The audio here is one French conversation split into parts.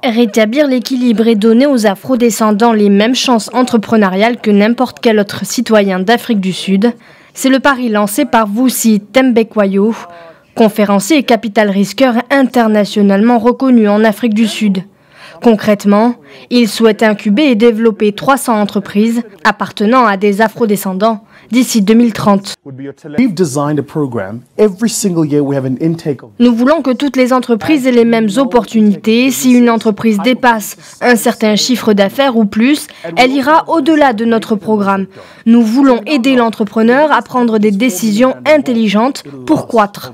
Rétablir l'équilibre et donner aux afro-descendants les mêmes chances entrepreneuriales que n'importe quel autre citoyen d'Afrique du Sud, c'est le pari lancé par Vusi Thembekwayo, conférencier et capital risqueur internationalement reconnu en Afrique du Sud. Concrètement, il souhaite incuber et développer 300 entreprises appartenant à des afro-descendants d'ici 2030. Nous voulons que toutes les entreprises aient les mêmes opportunités. Si une entreprise dépasse un certain chiffre d'affaires ou plus, elle ira au-delà de notre programme. Nous voulons aider l'entrepreneur à prendre des décisions intelligentes pour croître.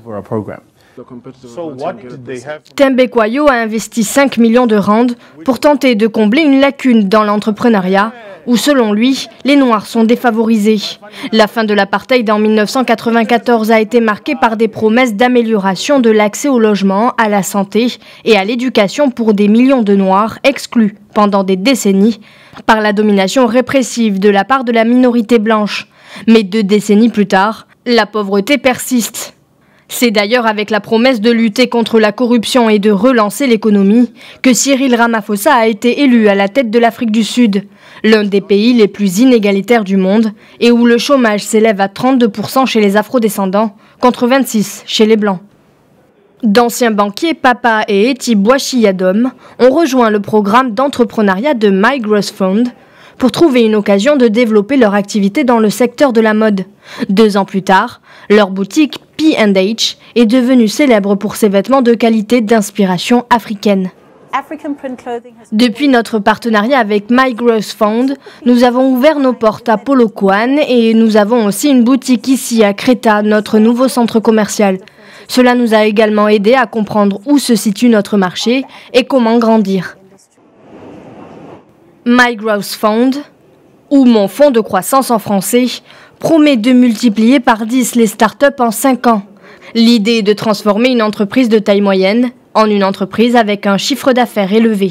Thembekwayo a investi 5 millions de rands pour tenter de combler une lacune dans l'entrepreneuriat où, selon lui, les Noirs sont défavorisés. La fin de l'apartheid en 1994 a été marquée par des promesses d'amélioration de l'accès au logement, à la santé et à l'éducation pour des millions de Noirs exclus pendant des décennies par la domination répressive de la part de la minorité blanche. Mais 2 décennies plus tard, la pauvreté persiste. C'est d'ailleurs avec la promesse de lutter contre la corruption et de relancer l'économie que Cyril Ramaphosa a été élu à la tête de l'Afrique du Sud, l'un des pays les plus inégalitaires du monde et où le chômage s'élève à 32% chez les afro-descendants contre 26% chez les blancs. D'anciens banquiers Papa et Eti Boachi Yadom ont rejoint le programme d'entrepreneuriat de My Growth Fund pour trouver une occasion de développer leur activité dans le secteur de la mode. 2 ans plus tard, leur boutique P&H est devenue célèbre pour ses vêtements de qualité d'inspiration africaine. Depuis notre partenariat avec My Growth Fund, nous avons ouvert nos portes à Polokwane et nous avons aussi une boutique ici à Creta, notre nouveau centre commercial. Cela nous a également aidé à comprendre où se situe notre marché et comment grandir. My Growth Fund, ou mon fonds de croissance en français, promet de multiplier par 10 les startups en 5 ans. L'idée est de transformer une entreprise de taille moyenne en une entreprise avec un chiffre d'affaires élevé.